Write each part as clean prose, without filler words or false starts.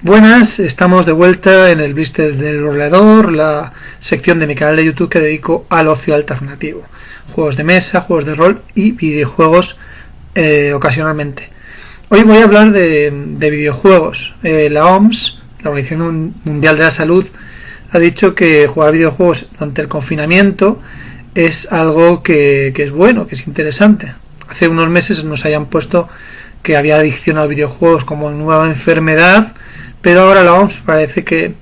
Buenas, estamos de vuelta en el Blister del Roleador, la sección de mi canal de YouTube que dedico al ocio alternativo. Juegos de mesa, juegos de rol y videojuegos ocasionalmente. Hoy voy a hablar de videojuegos. La OMS, la Organización Mundial de la Salud, ha dicho que jugar videojuegos durante el confinamiento es algo que es bueno, que es interesante. Hace unos meses nos habían puesto que había adicción a los videojuegos como nueva enfermedad, pero ahora la OMS parece que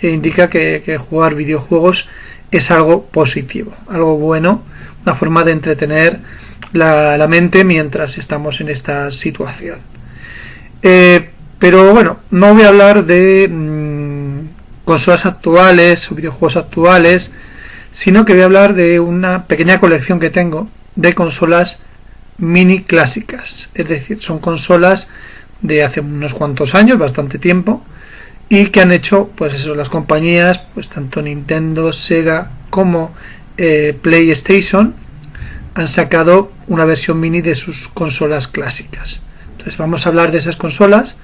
indica que jugar videojuegos es algo positivo, algo bueno, una forma de entretener la mente mientras estamos en esta situación. Pero bueno, no voy a hablar de consolas actuales o videojuegos actuales, sino que voy a hablar de una pequeña colección que tengo de consolas mini clásicas, es decir, son consolas de hace unos cuantos años, bastante tiempo, y que han hecho, pues eso, las compañías, pues tanto Nintendo, Sega como PlayStation han sacado una versión mini de sus consolas clásicas. Entonces vamos a hablar de esas consolas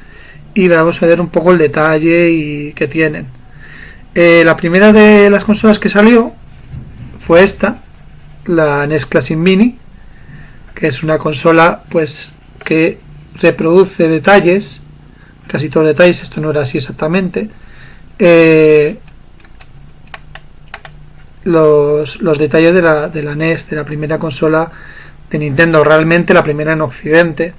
y vamos a ver un poco el detalle y que tienen. La primera de las consolas que salió fue esta, la NES Classic Mini, que es una consola pues que reproduce detalles, casi todos los detalles, esto no era así exactamente, los detalles de la NES, de la primera consola de Nintendo, realmente la primera en Occidente,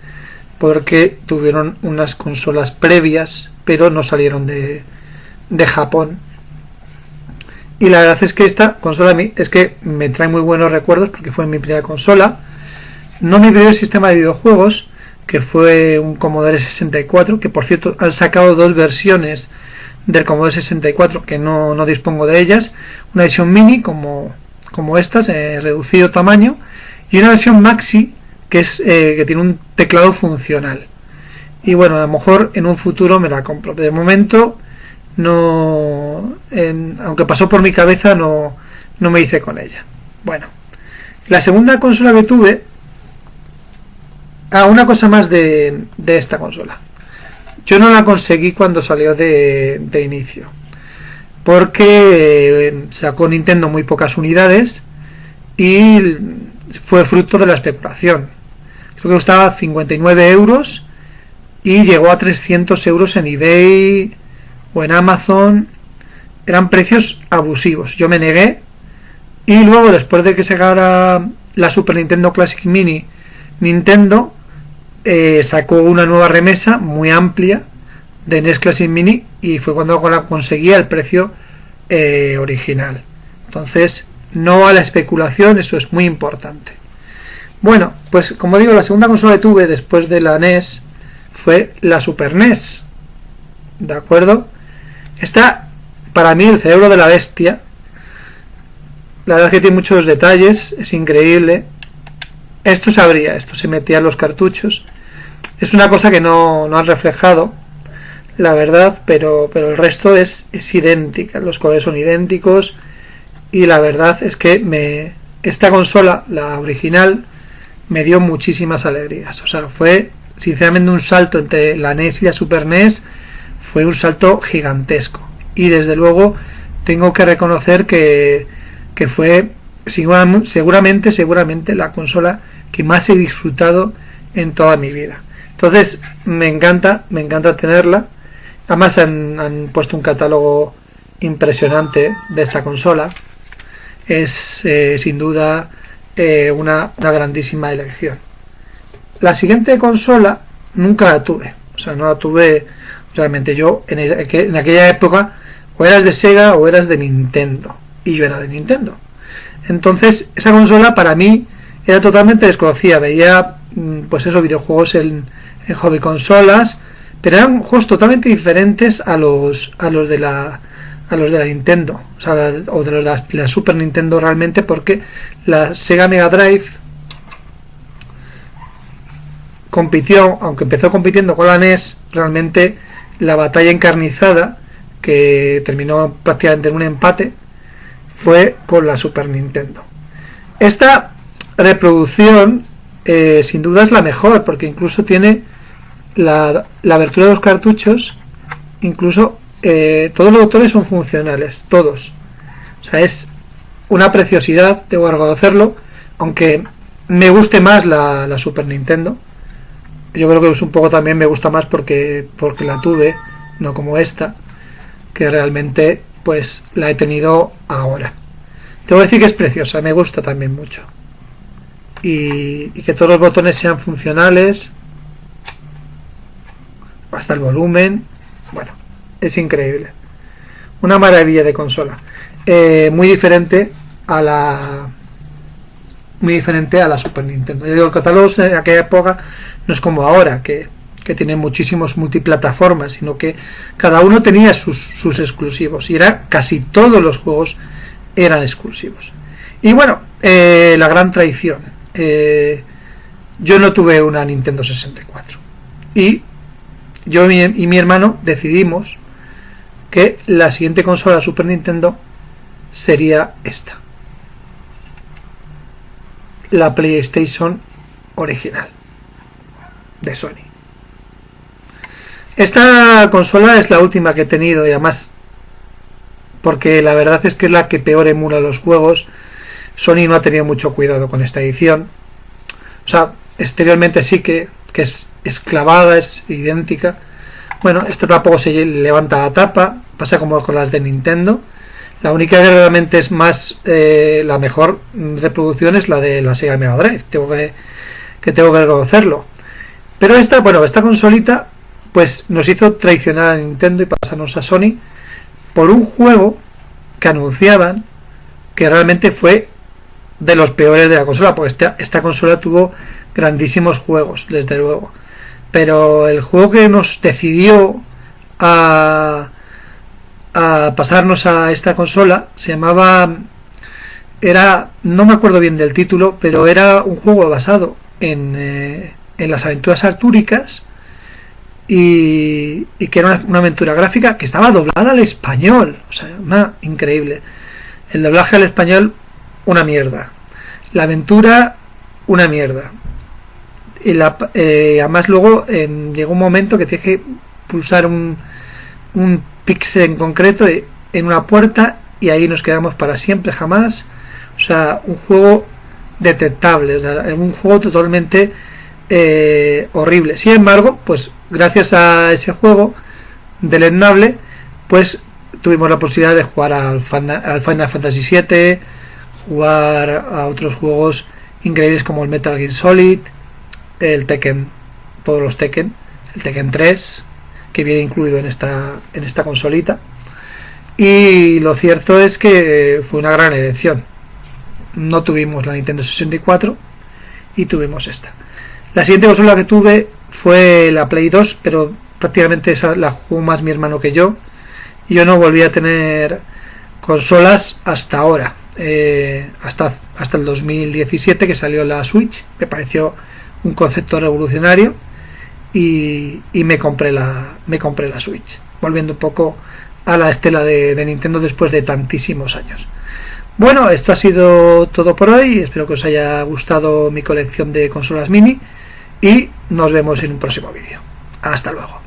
porque tuvieron unas consolas previas, pero no salieron de Japón. Y la verdad es que esta consola a mí es que me trae muy buenos recuerdos porque fue mi primera consola, no mi primer sistema de videojuegos, que fue un Commodore 64, que por cierto han sacado dos versiones del Commodore 64 que no dispongo de ellas, una versión mini como estas, reducido tamaño, y una versión maxi que es que tiene un teclado funcional. Y bueno, a lo mejor en un futuro me la compro. De momento no, aunque pasó por mi cabeza, no me hice con ella. Bueno, la segunda consola que tuve. Una cosa más de esta consola. Yo no la conseguí cuando salió de inicio, porque sacó Nintendo muy pocas unidades y fue fruto de la especulación. Creo que costaba 59 euros y llegó a 300 euros en eBay o en Amazon. Eran precios abusivos. Yo me negué y luego, después de que sacara la Super Nintendo Classic Mini, Nintendo sacó una nueva remesa muy amplia de NES Classic Mini y fue cuando la conseguía el precio original. Entonces, no a la especulación, eso es muy importante. Bueno, pues como digo, la segunda consola que tuve después de la NES fue la Super NES. ¿De acuerdo? Esta, para mí, el cerebro de la bestia. La verdad es que tiene muchos detalles, es increíble. Esto se abría, esto se metía en los cartuchos. Es una cosa que no han reflejado, la verdad, pero el resto es idéntica. Los colores son idénticos y la verdad es que esta consola, la original, me dio muchísimas alegrías. O sea, fue sinceramente un salto entre la NES y la Super NES, fue un salto gigantesco. Y desde luego tengo que reconocer que fue seguramente la consola que más he disfrutado en toda mi vida. Entonces me encanta tenerla. Además han puesto un catálogo impresionante de esta consola. Es sin duda una grandísima elección. La siguiente consola nunca la tuve, o sea, no la tuve realmente. Yo en aquella época o eras de Sega o eras de Nintendo, y yo era de Nintendo. Entonces esa consola para mí era totalmente desconocida. Veía pues esos videojuegos en hobby consolas, pero eran juegos totalmente diferentes a los de la Nintendo, o sea, o de los de la Super Nintendo realmente, porque la Sega Mega Drive compitió, aunque empezó compitiendo con la NES, realmente la batalla encarnizada, que terminó prácticamente en un empate, fue con la Super Nintendo. Esta reproducción sin duda es la mejor, porque incluso tiene la abertura de los cartuchos incluso todos los botones son funcionales, todos. O sea, es una preciosidad, debo reconocerlo, aunque me guste más la Super Nintendo. Yo creo que es un poco también me gusta más porque la tuve, no como esta, que realmente pues la he tenido ahora. Tengo que decir que es preciosa, me gusta también mucho. Y que todos los botones sean funcionales, hasta el volumen, bueno, es increíble. Una maravilla de consola. Muy diferente a la Super Nintendo. Yo digo, el catálogo de aquella época no es como ahora, que tiene muchísimos multiplataformas, sino que cada uno tenía sus exclusivos, y era casi todos los juegos eran exclusivos. Y bueno, la gran traición. Yo no tuve una Nintendo 64. Y yo y mi hermano decidimos que la siguiente consola Super Nintendo sería esta. La PlayStation original de Sony. Esta consola es la última que he tenido, y además porque la verdad es que es la que peor emula los juegos. Sony no ha tenido mucho cuidado con esta edición. O sea, exteriormente sí que es clavada, es idéntica. Bueno, esta tampoco se levanta la tapa, pasa como con las de Nintendo. La única que realmente es más la mejor reproducción es la de la Sega Mega Drive. Tengo que reconocerlo. Pero esta consolita pues nos hizo traicionar a Nintendo y pasarnos a Sony por un juego que anunciaban que realmente fue de los peores de la consola, porque esta consola tuvo grandísimos juegos, desde luego. Pero el juego que nos decidió a pasarnos a esta consola se llamaba, no me acuerdo bien del título, pero era un juego basado en las aventuras artúricas, y que era una aventura gráfica que estaba doblada al español. O sea, increíble. El doblaje al español, una mierda. La aventura, una mierda. Y además luego llegó un momento que tienes que pulsar un píxel en concreto en una puerta, y ahí nos quedamos para siempre, jamás. O sea, un juego detectable, o sea, un juego totalmente horrible. Sin embargo, pues gracias a ese juego deleznable, pues tuvimos la posibilidad de jugar al Final Fantasy VII, jugar a otros juegos increíbles como el Metal Gear Solid, el Tekken, todos los Tekken, el Tekken 3, que viene incluido en esta consolita. Y lo cierto es que fue una gran elección. No tuvimos la Nintendo 64 y tuvimos esta. La siguiente consola que tuve fue la Play 2, pero prácticamente esa la jugó más mi hermano que yo. Y yo no volví a tener consolas hasta ahora, hasta el 2017, que salió la Switch. Me pareció un concepto revolucionario, y me compré la Switch, volviendo un poco a la estela de Nintendo después de tantísimos años. Bueno, esto ha sido todo por hoy. Espero que os haya gustado mi colección de consolas mini, y nos vemos en un próximo vídeo. Hasta luego.